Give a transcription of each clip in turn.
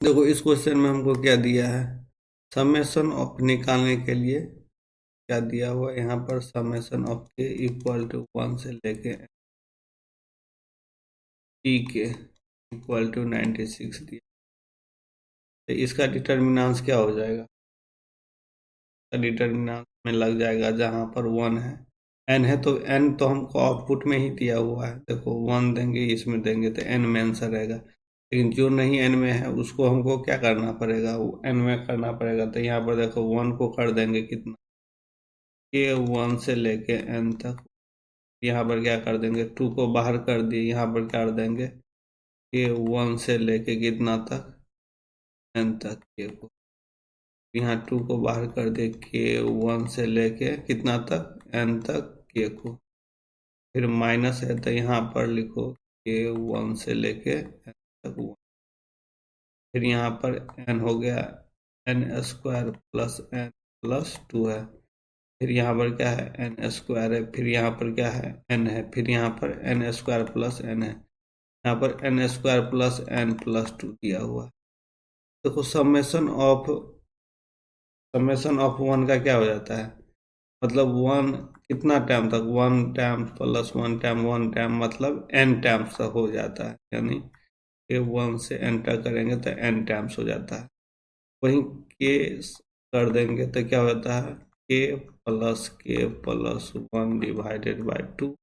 देखो इस क्वेश्चन में हमको क्या दिया है, समेशन ऑफ निकालने के लिए क्या दिया हुआ है यहाँ पर, समेशन ऑफ के इक्वल टू 1 से लेके टी के इक्वल टू 96 दिया। तो इसका डिटर्मिनेंट क्या हो जाएगा, डिटर्मिनेंट में लग जाएगा जहाँ पर 1 है, n है तो n तो हमको आउटपुट में ही दिया हुआ है, देखो 1 देंगे इसमें देंगे तो n में आंसर रहेगा, लेकिन जो नहीं n में है उसको हमको क्या करना पड़ेगा, वो n में करना पड़ेगा। तो यहाँ पर देखो 1 को कर देंगे कितना, के 1 से लेके n तक, यहाँ पर क्या कर देंगे 2 को बाहर कर दिए, यहाँ पर कर देंगे के 1 से लेके कितना तक n तक के को, यहाँ 2 को बाहर कर दिए के 1 से लेके कितना तक n तक के को, फिर माइनस है तो यहाँ पर लिखो के 1 से लेके n तक 1, फिर यहाँ पर n हो गया n square plus n plus 2 है, फिर यहाँ पर क्या है n स्क्वायर है, फिर यहाँ पर क्या है n है, फिर यहाँ पर n स्क्वायर प्लस n है, यहाँ पर n square plus n plus 2 दिया हुआ है। देखो समेशन ऑफ 1 का क्या हो जाता है, मतलब 1 कितना टाइम तक, 1 टाइम प्लस 1 टाइम 1 टाइम मतलब n टाइम्स तक हो जाता है, यानी के 1 से एंटर करेंगे तो n टाइम्स हो जाता है। वहीं के कर देंगे तो क्या होता है के प्लस 1 डिवाइडेड बाई 2,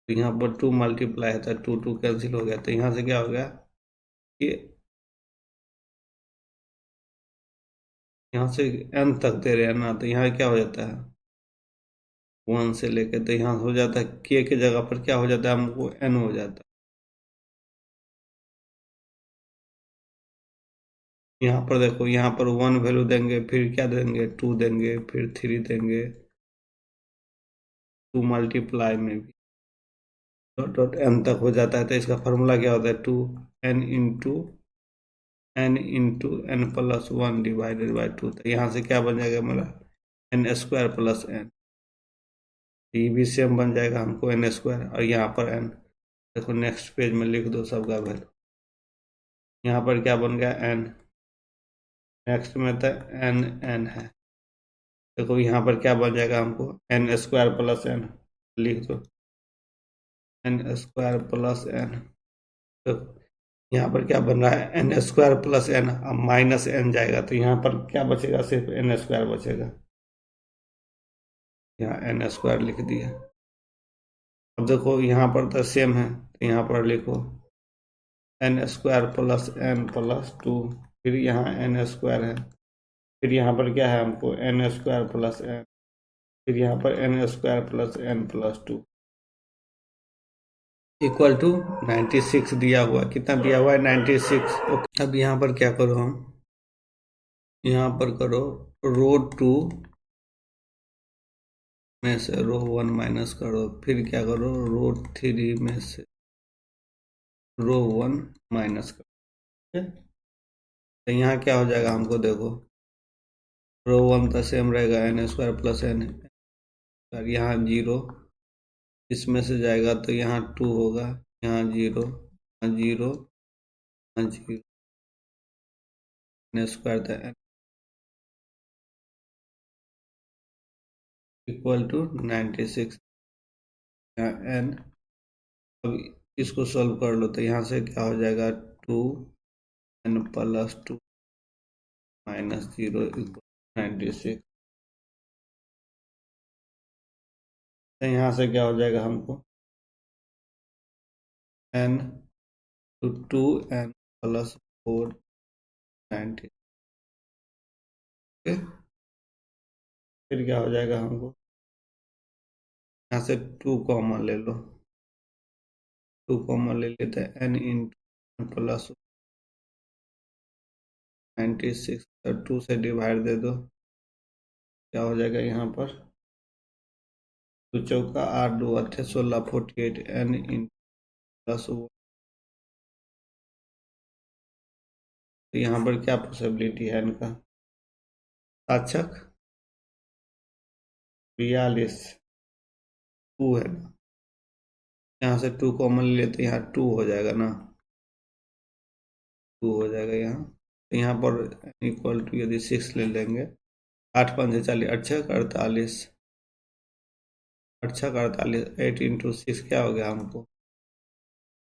तो यहाँ पर 2 मल्टीप्लाई है तो 2 2 कैंसिल हो गया, तो यहाँ से क्या हो गया कि यहाँ से n तक दे रहे हैं ना, तो यहाँ क्या हो जाता है 1 से लेके, तो यहाँ हो जाता है के जगह पर क्या हो जाता है हमको n हो जाता है। यहाँ पर देखो यहाँ पर 1 वैल्यू देंगे, फिर क्या देंगे 2 देंगे, फिर 3 देंगे, 2 मल्टीप्लाई में भी डॉट डॉट n तक हो जाता है, तो इसका फॉर्मूला क्या होता है 2n प्लस 1 डिवाइडेड बाई 2, तो यहाँ से क्या बन जाएगा हमारा n स्क्वायर प्लस n, ये भी सेम बन जाएगा हमको n स्क्वायर, और यहाँ पर n, देखो नेक्स्ट पेज में लिख दो सबका वैल्यू, यहाँ पर क्या बन गया n, नेक्स्ट में तो n है, देखो यहाँ पर क्या बन जाएगा हमको n स्क्वायर प्लस n, लिख दो n स्क्वायर प्लस n, तो यहाँ पर क्या बन रहा है n स्क्वायर प्लस n, अब माइनस n जाएगा तो यहाँ पर क्या बचेगा, सिर्फ n स्क्वायर बचेगा, यहाँ n स्क्वायर लिख दिया। अब देखो यहाँ पर तो सेम है, तो यहाँ पर लिखो n square plus n plus 2, फिर यहाँ n स्क्वायर है, फिर यहाँ पर क्या है हमको n स्क्वायर प्लस n, फिर यहाँ पर n square plus n plus 2 equal to 96 दिया हुआ, कितना दिया हुआ है 96। ओके, अब यहाँ पर क्या करो हम, यहाँ पर करो रो 2 में से रो 1 माइनस करो, फिर क्या करो रो 3 में से रो 1 माइनस करो, ठीक है। तो यहाँ क्या हो जाएगा हमको देखो, रो 1 तो सेम रहेगा n स्क्वायर प्लस n, यहाँ 0 इसमें से जाएगा तो यहाँ 2 होगा, यहाँ 0 यहाँ 0 यहाँ 0, n स्क्वायर था n इक्वल टू 96, यहाँ n, अब इसको सॉल्व कर लो तो यहाँ से क्या हो जाएगा 2n प्लस 2 माइनस 0 इक्वल 96, तो यहाँ से क्या हो जाएगा हमको n to 2n प्लस 4 90, फिर क्या हो जाएगा हमको यहाँ से 2 कॉमन ले लो, 2 कॉमन ले लेते हैं n इंटू प्लस 96, तो 2 से डिवाइड दे दो, क्या हो जाएगा यहाँ पर 2 चौका 8 2 8 16 48 n इंटू प्लस 1, तो यहाँ पर क्या पॉसिबिलिटी है इनका, साक्षक 42 2 है ना, यहाँ से 2 कॉमन ले लेते यहाँ 2 हो जाएगा ना, 2 हो जाएगा यहाँ। तो यहाँ पर n इक्वल टू यदि 6 ले लेंगे, 8 5 40, 8 6 48, 8 6 48, 8 इंटू 6 क्या हो गया हमको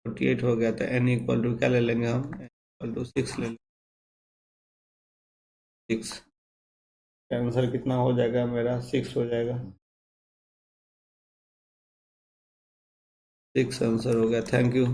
48 हो गया। तो n इक्वल टू क्या ले लेंगे हम, n इक्वल टू 6 ले लेंगे, 6। आंसर कितना हो जाएगा मेरा, 6 हो जाएगा। 6 आंसर हो गया। Thank you.